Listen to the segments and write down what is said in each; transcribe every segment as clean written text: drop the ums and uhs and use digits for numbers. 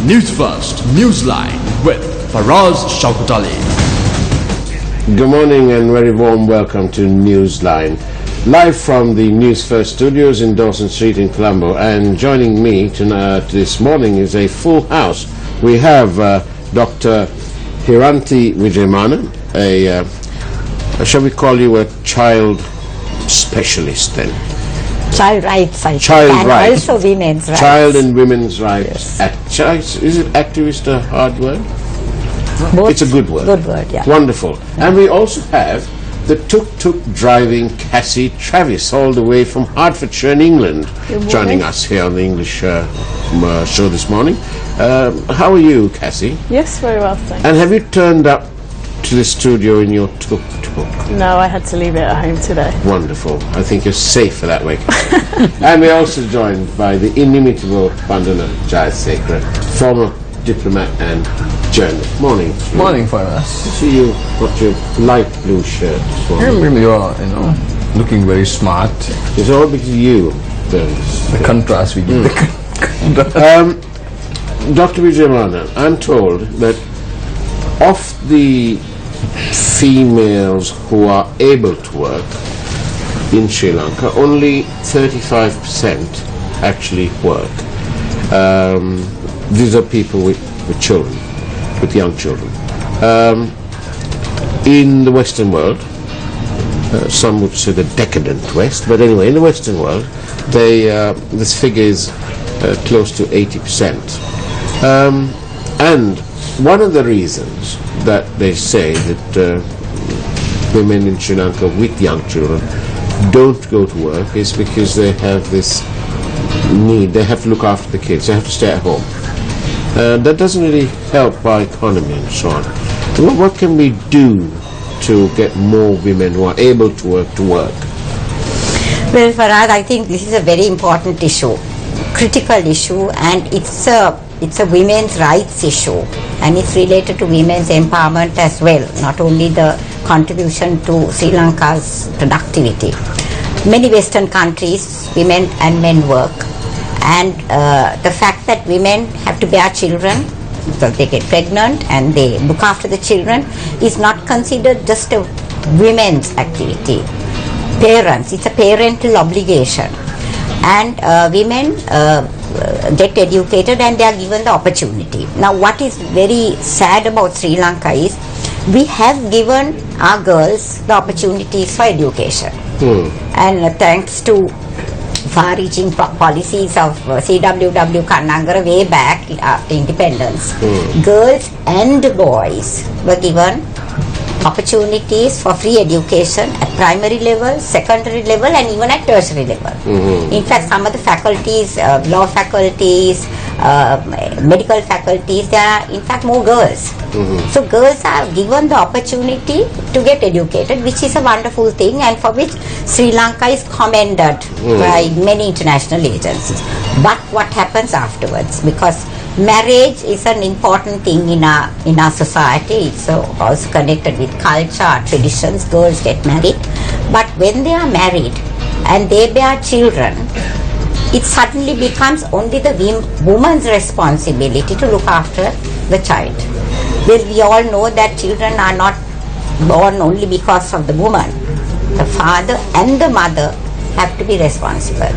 Newsfirst Newsline with Faraz Shaukat Ali. Good morning and very warm welcome to Newsline. Live from the Newsfirst studios in Dawson Street in Colombo, and joining me this morning is a full house. We have Dr. Hiranti Vijayamana, shall we call you a child specialist then? Child rights, I Child think, and rights. also women's rights. Child and women's rights. Yes. Is it activist a hard word? Both. It's a good word. Good word, yeah. Wonderful. Yeah. And we also have the tuk-tuk driving Cassie Travis, all the way from Hertfordshire in England, joining us here on the English show this morning. How are you, Cassie? Yes, very well, thanks. And have you turned up to the studio in your tuk-tuk? No, I had to leave it at home today. Wonderful. I think you're safer that way. And we're also joined by the inimitable Vandana Jayasekara, former diplomat and journalist. Morning. Morning for us. See you got your light blue shirt. You are, looking very smart. It's all because of you. The contrast we give. Dr. Vijayamana, I'm told that of the females who are able to work in Sri Lanka, only 35% actually work. These are people with children, with young children. In the Western world, some would say the decadent West, but anyway, in the Western world, this figure is close to 80%. And one of the reasons that they say that women in Sri Lanka with young children don't go to work is because they have this need, they have to look after the kids, they have to stay at home. That doesn't really help our economy and so on. What can we do to get more women who are able to work? Well, Farad, I think this is a very important issue, critical issue, and it's a women's rights issue, and it's related to women's empowerment as well, not only the contribution to Sri Lanka's productivity. Many Western countries, women and men work, and the fact that women have to bear children, so they get pregnant and they look after the children, is not considered just a women's activity. Parents, it's a parental obligation, and women get educated and they are given the opportunity. Now, what is very sad about Sri Lanka is we have given our girls the opportunities for education, and thanks to far-reaching policies of CWW Kannangara way back after independence, girls and boys were given opportunities for free education at primary level, secondary level, and even at tertiary level. In fact, some of the faculties, law faculties, medical faculties, there are in fact more girls. So girls are given the opportunity to get educated, which is a wonderful thing, and for which Sri Lanka is commended by many international agencies. But what happens afterwards? Because marriage is an important thing in our society. It's also connected with culture, traditions. Girls get married, but when they are married and they bear children, it suddenly becomes only the woman's responsibility to look after the child. Well, we all know that children are not born only because of the woman. The father and the mother have to be responsible.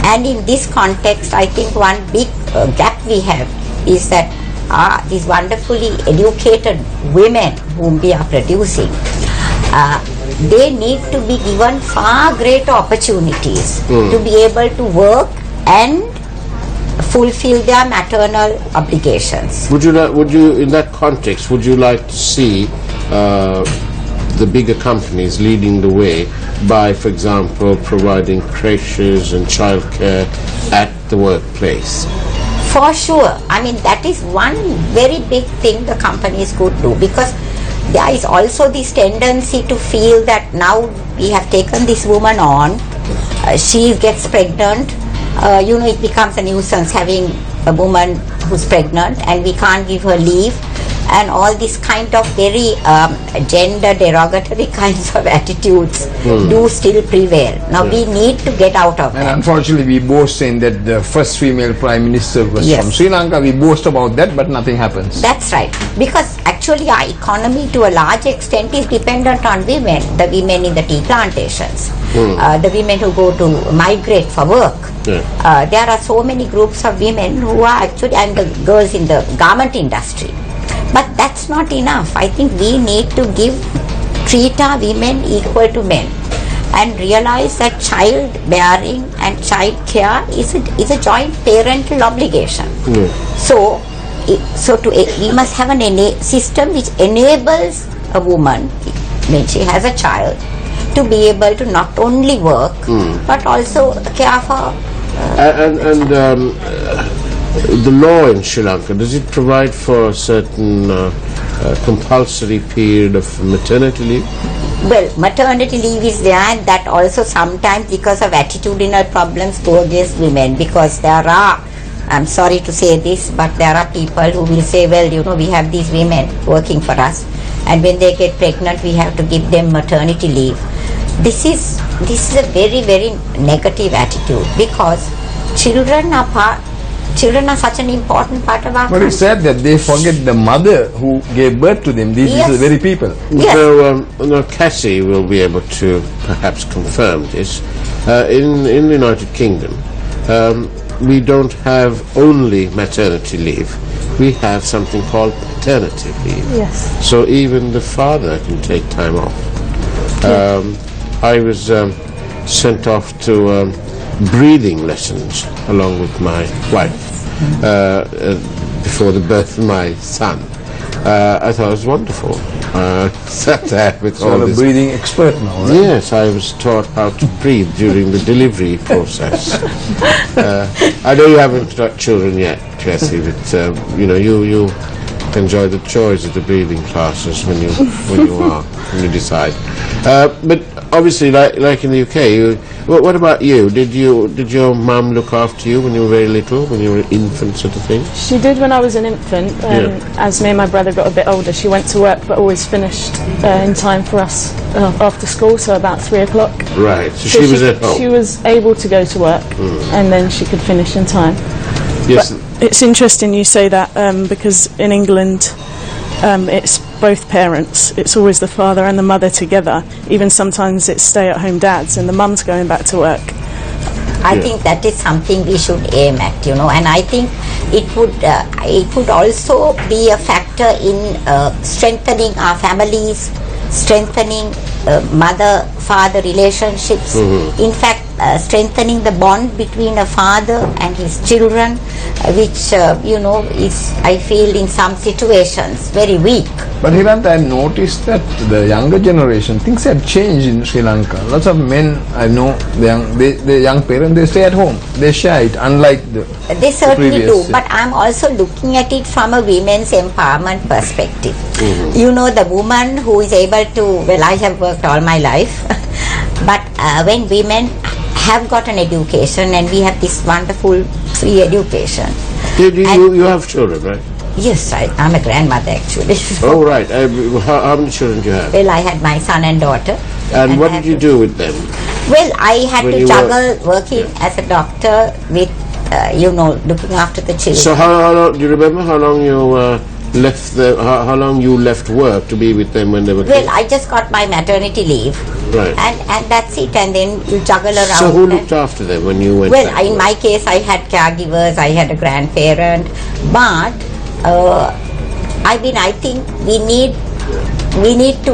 And in this context, I think one big gap we have is that these wonderfully educated women whom we are producing, they need to be given far greater opportunities to be able to work and fulfill their maternal obligations. Would you, in that context, would you like to see the bigger companies leading the way by, for example, providing creches and childcare at the workplace? For sure. I mean, that is one very big thing the companies could do, because there is also this tendency to feel that now we have taken this woman on, she gets pregnant, it becomes a nuisance having a woman who's pregnant and we can't give her leave. and all these kind of very gender derogatory kinds of attitudes do still prevail. Now we need to get out of And that. unfortunately, we boast saying that the first female prime minister was Yes. from Sri Lanka. We boast about that, but nothing happens. That's right. Because actually our economy to a large extent is dependent on women. The women in the tea plantations. The women who go to migrate for work. There are so many groups of women who are actually, and the girls in the garment industry. But that's not enough. I think we need to treat our women equal to men and realize that child bearing and child care is a joint parental obligation. So we must have a system which enables a woman when she has a child to be able to not only work but also care for. The law in Sri Lanka, does it provide for a certain compulsory period of maternity leave? Well, maternity leave is there, and that also sometimes because of attitudinal problems go against women, because there are, I'm sorry to say this, but there are people who will say, well, you know, we have these women working for us, and when they get pregnant we have to give them maternity leave. This is a very, very negative attitude, because children are such an important part of our But it's sad that they forget the mother who gave birth to them. These are the very people. Yes. Now Cassie will be able to perhaps confirm this. In the United Kingdom, we don't have only maternity leave. We have something called paternity leave. Yes. So even the father can take time off. I was sent off to breathing lessons along with my wife before the birth of my son. I thought it was wonderful. Sat there with So all you're a this. breathing expert now, right? Yes, I was taught how to breathe during the delivery process. I know you haven't got children yet, Jessie, but you enjoy the joys of the breathing classes when you decide. But obviously, like in the UK, what about you? Did your mum look after you when you were very little, when you were an infant, sort of thing? She did when I was an infant. As me and my brother got a bit older, she went to work but always finished in time for us after school, so about 3 o'clock. Right, so she was at home. She was able to go to work and then she could finish in time. Yes. But it's interesting you say that because in England it's both parents. It's always the father and the mother together. Even sometimes it's stay-at-home dads and the mum's going back to work. I think that is something we should aim at, and I think it would also be a factor in strengthening our families, strengthening mother-father relationships. In fact, strengthening the bond between a father and his children, which is, I feel, in some situations very weak. But Hiranta, I've noticed that the younger generation, things have changed in Sri Lanka. Lots of men I know, the young parents, they stay at home. They share it, unlike They certainly previous, do, but I'm also looking at it from a women's empowerment perspective. The woman who is able to, well, I have worked all my life, but when women have got an education, and we have this wonderful free education. You have children, right? Yes, I'm a grandmother actually. Oh, right. How many children do you have? Well, I had my son and daughter. And what did you do with them? Well, I had When to you juggle working as a doctor with, looking after the children. So how long, do you remember how long you how long you left work to be with them when they were kids? Well, I just got my maternity leave. Right. And that's it, and then you juggle around. So who looked after them when you went Well, back to in work? my case, I had caregivers, I had a grandparent, but I think we need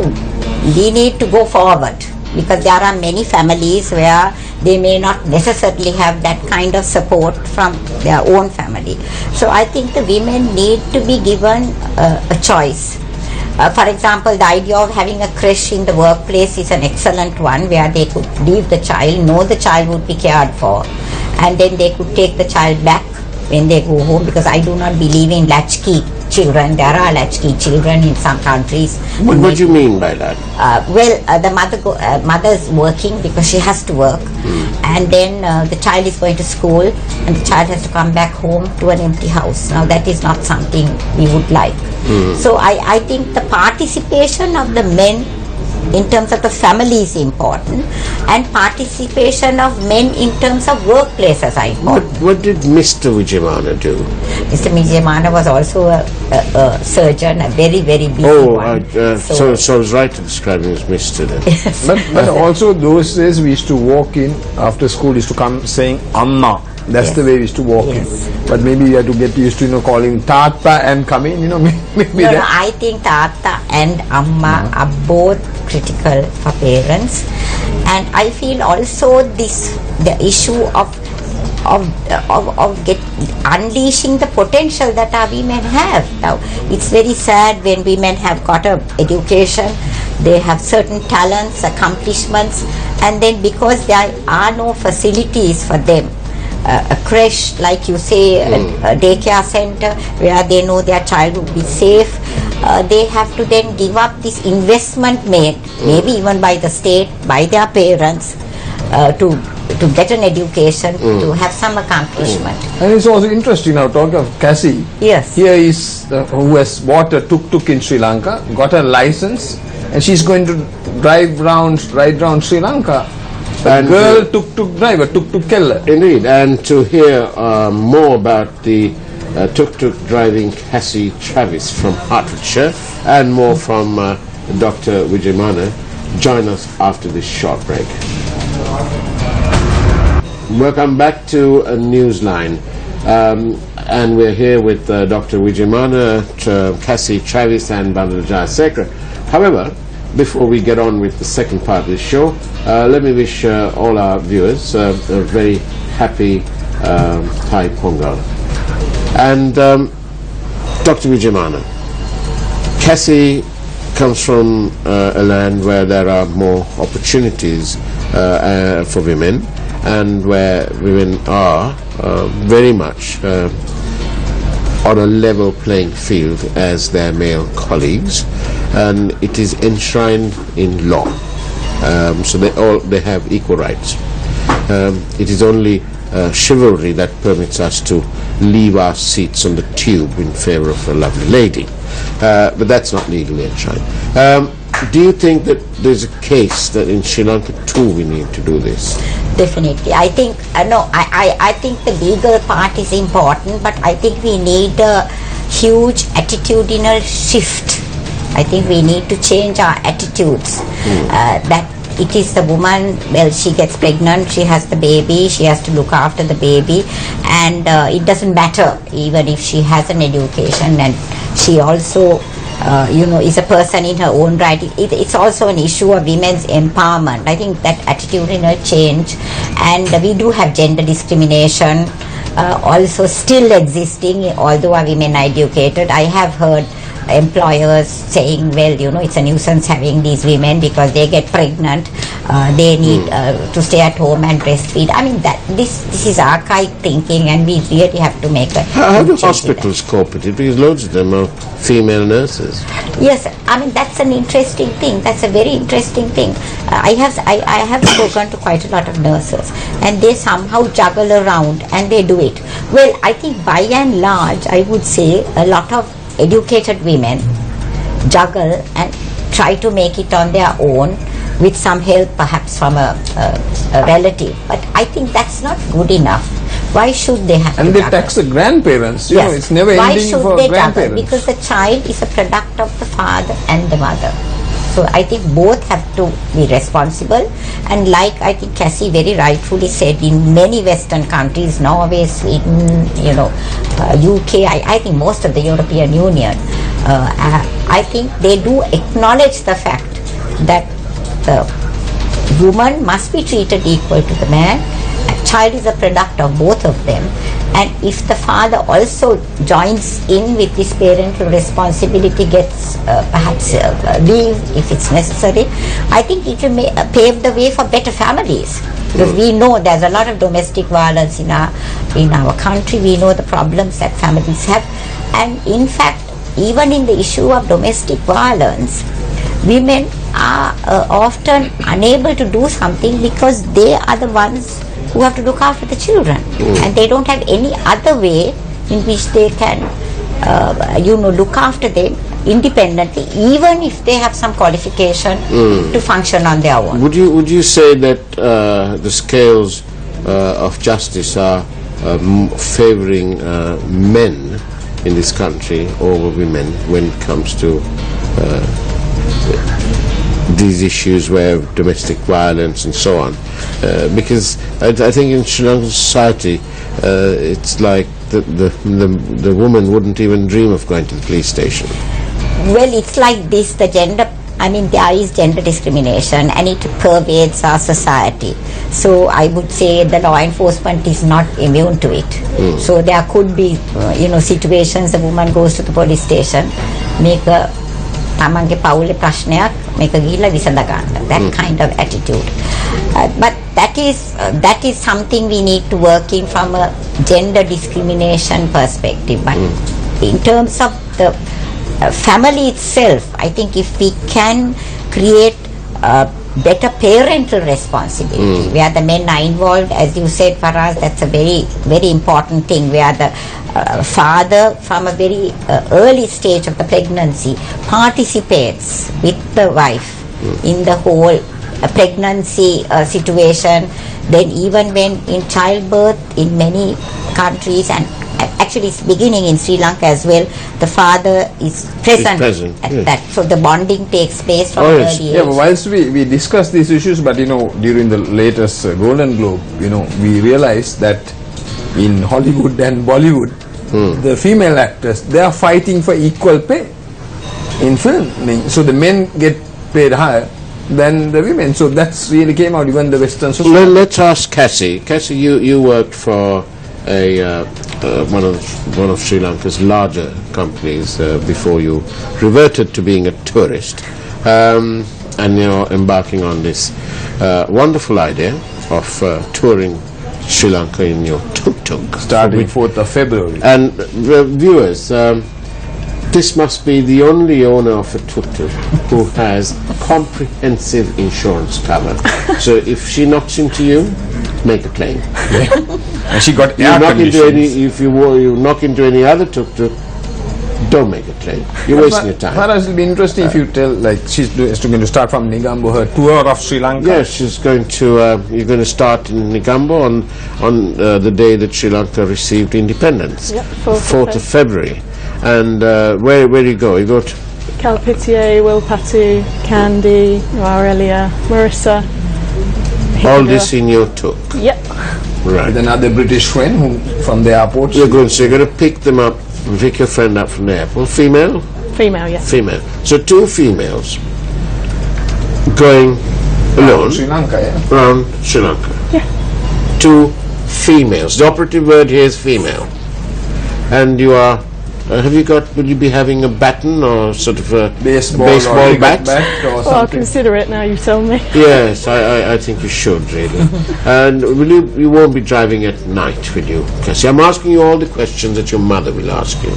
to go forward, because there are many families where they may not necessarily have that kind of support from their own family. So I think the women need to be given a choice. For example, the idea of having a creche in the workplace is an excellent one, where they could leave the child, know the child would be cared for, and then they could take the child back when they go home, because I do not believe in latchkey children. There are latchkey children in some countries. What do you mean by that? The mother's working because she has to work, and then the child is going to school, and the child has to come back home to an empty house. Now that is not something we would like. So I think the participation of the men in terms of the family is important, and participation of men in terms of workplaces are important. What did Mr. Vijayamana do? Mr. Vijayamana was also a surgeon, a very, very busy one. So I was right to describe him as Mr. then. But also those days we used to walk in after school, used to come saying Amma. That's Yes. the way we used to walk Yes. in. But maybe you have to get used to calling Tata and come in. Maybe No, that. I think Tata and Amma are both critical for parents, and I feel also the issue of unleashing the potential that our women have. Now, it's very sad when women have got a education, they have certain talents, accomplishments, and then because there are no facilities for them, a creche, like you say, a daycare center where they know their child will be safe, they have to then give up this investment made, maybe even by the state, by their parents, to get an education, to have some accomplishment. And it's also interesting now, talk of Cassie. Yes. Here is who has bought a tuk-tuk in Sri Lanka, got a license, and she's going to ride round Sri Lanka. And Girl tuk-tuk driver, tuk-tuk keller. Indeed, and to hear more about the tuk-tuk driving Cassie Travis from Hertfordshire and more from Dr. Vijayamana, join us after this short break. Welcome back to Newsline, and we're here with Dr. Vijayamana, Cassie Travis and Bandaraja Sekra. However, before we get on with the second part of the show, let me wish all our viewers a very happy Thai Pongal. And Dr. Vijayamana, Cassie comes from a land where there are more opportunities for women, and where women are very much on a level playing field as their male colleagues, and it is enshrined in law. So they have equal rights. It is only chivalry that permits us to leave our seats on the tube in favor of a lovely lady, but that's not legally enshrined. Do you think that there's a case that in Sri Lanka too we need to do this? Definitely. I think, I think the legal part is important, but I think we need a huge attitudinal shift. I think we need to change our attitudes. That it is the woman, well, she gets pregnant, she has the baby, she has to look after the baby, and it doesn't matter even if she has an education, and she also is a person in her own right. It's also an issue of women's empowerment. I think that attitudinal change, and we do have gender discrimination also still existing, although our women are educated. I have heard employers saying, well, it's a nuisance having these women because they get pregnant, they need to stay at home and breastfeed. I mean, that this is archaic thinking, and we really have to make a How do hospitals cope with it? Because loads of them are female nurses. Yes, I mean, that's an interesting thing. That's a very interesting thing. I have spoken to quite a lot of nurses, and they somehow juggle around and they do it. Well, I think by and large, I would say a lot of educated women juggle and try to make it on their own with some help perhaps from a relative. But I think that's not good enough. Why should they have And to they juggle? tax the grandparents. You know, it's never Why ending should for they juggle? grandparents. Because the child is a product of the father and the mother. So I think both have to be responsible, and like I think Cassie very rightfully said, in many Western countries, Norway, Sweden, UK, I think most of the European Union, I think they do acknowledge the fact that the woman must be treated equal to the man. A child is a product of both of them, and if the father also joins in with this parental responsibility, gets perhaps leave if it's necessary, I think it will pave the way for better families. Because we know there's a lot of domestic violence in our country. We know the problems that families have, and in fact even in the issue of domestic violence, women are often unable to do something because they are the ones who have to look after the children, and they don't have any other way in which they can look after them independently, even if they have some qualification to function on their own. Would you say that the scales of justice are favoring men in this country over women when it comes to these issues where domestic violence and so on? Because I think in Sri Lankan society it's like the woman wouldn't even dream of going to the police station. Well, it's like this, there is gender discrimination and it pervades our society. So I would say the law enforcement is not immune to it. So there could be, situations a woman goes to the police station, make a තමන්ගේ පවුලේ ප්‍රශ්නයක් මේක ගිහිල්ලා විසඳ ගන්න. That kind of attitude. But that is something we need to work in from a gender discrimination perspective. But in terms of the family itself, I think if we can create better parental responsibility where the men are involved, as you said, Faraz, that's a very, very important thing, where the father from a very early stage of the pregnancy participates with the wife in the whole pregnancy situation. Then even when in childbirth in many countries, and actually it's beginning in Sri Lanka as well, the father is present at that. So the bonding takes place from early age. Yeah, but whilst we discuss these issues, but during the latest Golden Globe, we realized that in Hollywood and Bollywood, the female actors, they are fighting for equal pay in filming. So the men get paid higher than the women. So that's really came out even the Western society. Well, let's ask Cassie. Cassie, you worked for one of Sri Lanka's larger companies before you reverted to being a tourist, and you're embarking on this wonderful idea of touring Sri Lanka in your tuk-tuk. Starting 4th of February. And viewers, this must be the only owner of a tuk-tuk who has comprehensive insurance cover. So if she knocks into you, make a claim. And she got air conditions. If you knock into any other tuk-tuk, don't make a claim. You're wasting your time. Faraz, it'll be interesting if you tell, like, she's going to start from Negombo, her tour of Sri Lanka. Yes, she's going to. You're going to start in Negombo on the day that Sri Lanka received independence, 4th of February. And where do you go? You go to Kalpitié, Wilpatu, Kandy, Nuarelia, Marissa. all this in your tuk. Yep. Right. With another British friend who from the airport. So you're going to pick them up, pick your friend up from the airport. Female? Female, yes. Female. So two females going alone Sri Lanka, yeah. around Sri Lanka. Yeah. Two females. The operative word here is female. And you are, will you be having a baton or sort of a baseball bat? Or Well, I'll consider it now you tell me. Yes, I think you should really. And you won't be driving at night, will you, Cassie? I'm asking you all the questions that your mother will ask you.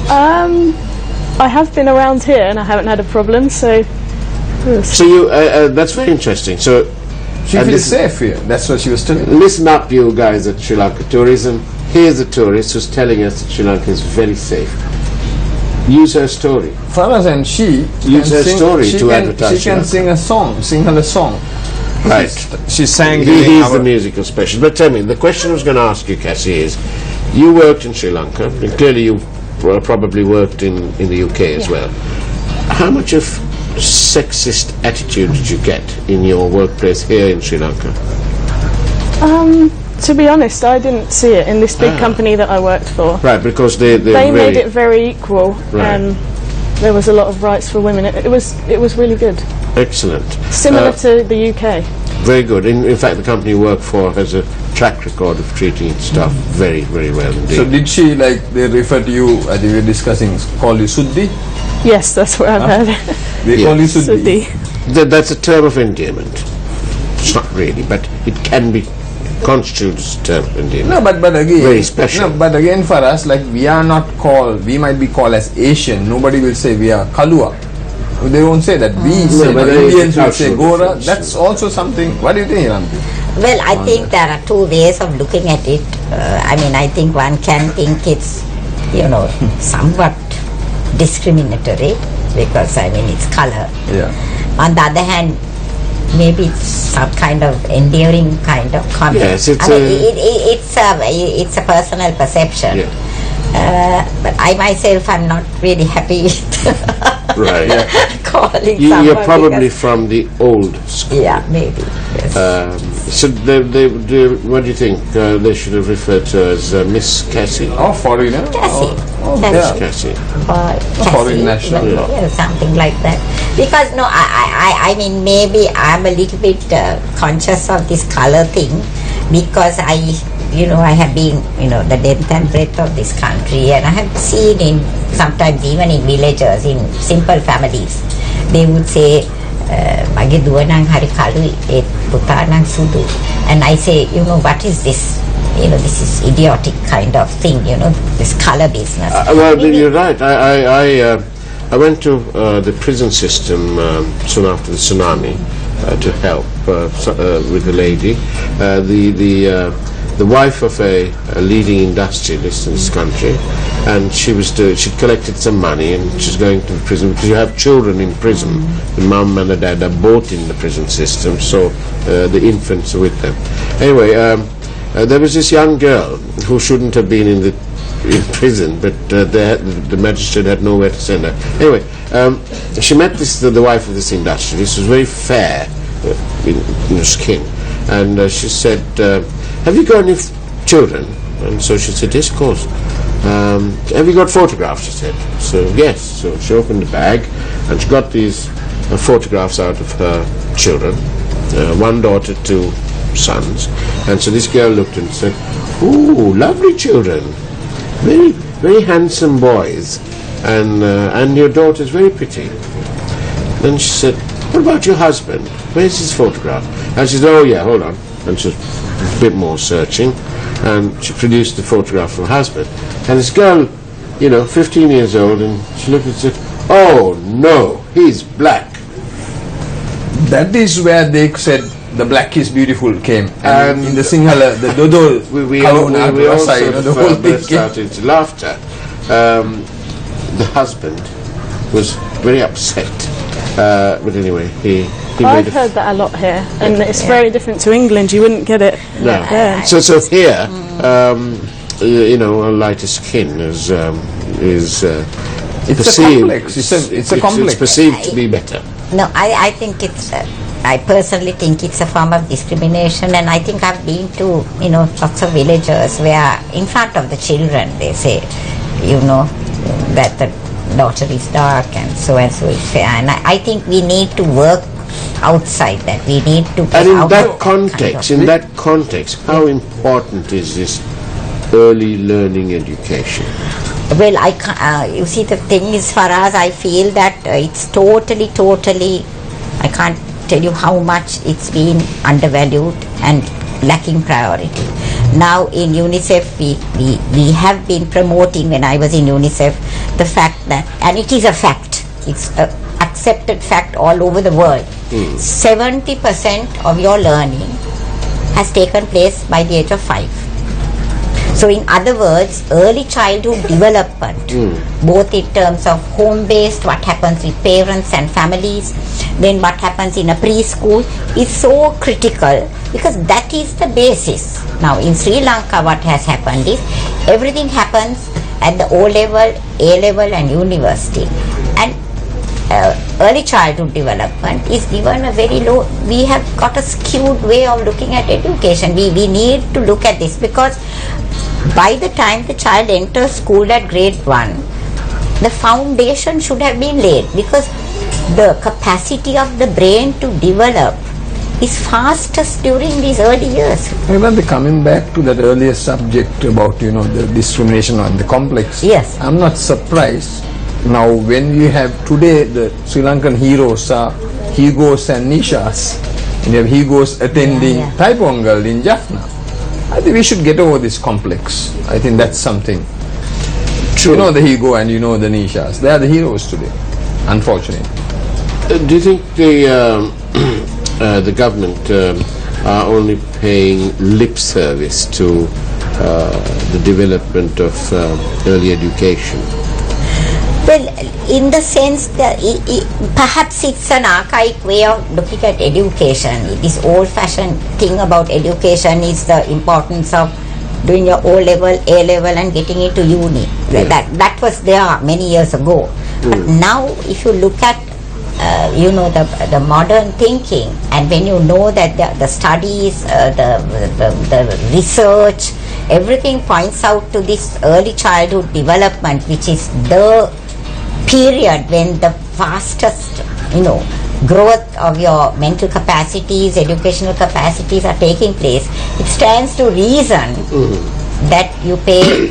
I have been around here and I haven't had a problem, so... So you, that's very interesting. So she feels safe here. That's what she was telling me. Listen up, you guys at Sri Lanka Tourism. Here's a tourist who's telling us that Sri Lanka is very safe. Use her story. Faraz, and she use her story to advertise. She can sing her a song. Right. She sang. He's the musical specialist. But tell me, the question I was going to ask you, Cassie, is you worked in Sri Lanka, and clearly you probably worked in the UK as well. How much of sexist attitude did you get in your workplace here in Sri Lanka? To be honest, I didn't see it in this big company that I worked for. Right, because they made it very equal, Right. and there was a lot of rights for women. It was really good. Excellent. Similar to the UK. Very good. In fact, the company you work for has a track record of treating staff very, very well indeed. So did she, like, they refer to you, I think we were discussing, call you Suddhi? Yes, that's what I've heard. They call you Suddhi. Suddhi. That's a term of endearment. It's not really, but it can be constitutes Indian. No, but again, Very special. No, but again, for us, like we are not called. We might be called as Asian. Nobody will say we are Kalua. They won't say that. We say, but but there is Indians a will say cultural Gora. difference. That's also something. What do you think, Ramji? Well, I think there are two ways of looking at it. I mean, I think one can think it's, somewhat discriminatory because, I mean, it's color. Yeah. On the other hand, maybe it's some kind of endearing kind of comment. Yes, it's a personal perception. Yeah. But I myself am not really happy with Right. calling You're someone probably because- from the old school. Yeah, maybe. Yes. So what do you think? They should have referred to her as Miss Cassie. Oh, foreigner. Cassie. yeah. Cassie. Foreign national. Yeah, something like that. Because I mean, maybe I'm a little bit conscious of this color thing because I have been, the length and breadth of this country, and I have seen in sometimes even in villages, in simple families, they would say, "Mage duwa nang hari kalu, e puta nang sudu," and I say, what is this? This is idiotic kind of thing, this color business. Well, you're right. I went to the prison system soon after the tsunami to help with a lady. The wife of a leading industrialist in this country, and she collected some money and she's going to the prison because you have children in prison. The mum and the dad are both in the prison system, so the infants are with them. Anyway, there was this young girl who shouldn't have been in prison, but the magistrate had nowhere to send her. Anyway, she met the wife of this industrialist. She was very fair in her skin, and she said, "Have you got any children?" And so she said, "Yes, of course." "Have you got photographs?" she said. So yes. So she opened the bag and she got these photographs out of her children, one daughter, two sons. And so this girl looked and said, "Ooh, lovely children, very, very handsome boys, and your daughter's very pretty." Then she said, "What about your husband? Where's his photograph?" And she said, "Oh yeah, hold on." And she was a bit more searching, and she produced the photograph of her husband. And this girl, 15 years old, and she looked and said, "Oh no, he's black." That is where they said the black is beautiful came. And in the Sinhala, the Dodo, We all the whole thing burst came. out into laughter. The husband was very upset, but anyway, he I've made heard that a lot here, and it's very different to England. You wouldn't get it there. So here, a lighter skin is It's perceived. a complex. It's a complex. It's perceived to be better. No, I think it's, I personally think it's a form of discrimination, and I think I've been to, lots of villages where in front of the children they say, that the daughter is dark and so is fair. And I think we need to work outside that. We need to get And in out that of context, how important is this early learning education? Well, you see, the thing is, for us, I feel that it's totally, I can't tell you how much it's been undervalued and lacking priority. Now in UNICEF, we have been promoting, when I was in UNICEF, the fact that, and it is a fact, it's an accepted fact all over the world, 70% of your learning has taken place by the age of 5. So in other words, early childhood development, both in terms of home-based, what happens with parents and families, then what happens in a preschool, is so critical because that is the basis. Now in Sri Lanka, what has happened is everything happens at the O level, A level and university. And early childhood development is given a very low. We have got a skewed way of looking at education. We need to look at this because by the time the child enters school at grade 1, the foundation should have been laid because the capacity of the brain to develop is fastest during these early years. Remember, coming back to that earlier subject about the discrimination and the complex. Yes. I'm not surprised. Now, when you have today the Sri Lankan heroes are Higos and Nishas, and you have Higos attending Thai Pongal in Jaffna. I think we should get over this complex. I think that's something. True. You know the Higo and you know the Nishas. They are the heroes today, unfortunately. Do you think the government are only paying lip service to the development of early education? Well, in the sense that perhaps it's an archaic way of looking at education. This old-fashioned thing about education is the importance of doing your O-level, A-level and getting into uni. Yeah. That was there many years ago. But now if you look at the modern thinking, and when you know that the studies, the research, everything points out to this early childhood development, which is the period when the fastest growth of your mental capacities, educational capacities are taking place, it stands to reason that you pay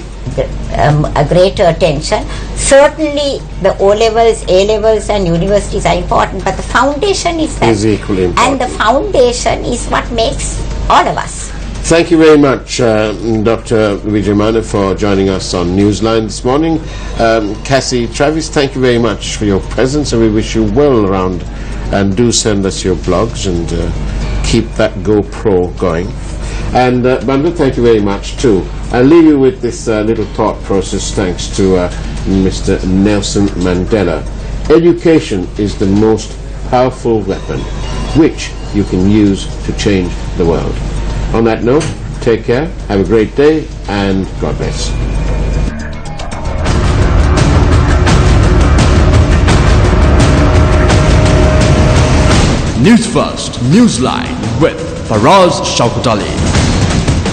a greater attention. Certainly the O-levels, A-levels and universities are important, but the foundation is that. Is equally important. And the foundation is what makes all of us. Thank you very much, Dr. Vijayamana, for joining us on Newsline this morning. Cassie, Travis, thank you very much for your presence, and we wish you well around. And do send us your blogs and keep that GoPro going. And Bandhu, thank you very much too. I'll leave you with this little thought process thanks to Mr. Nelson Mandela. Education is the most powerful weapon which you can use to change the world. On that note, take care, have a great day, and God bless. Newsfirst Newsline with Faraz Shaukut Ali.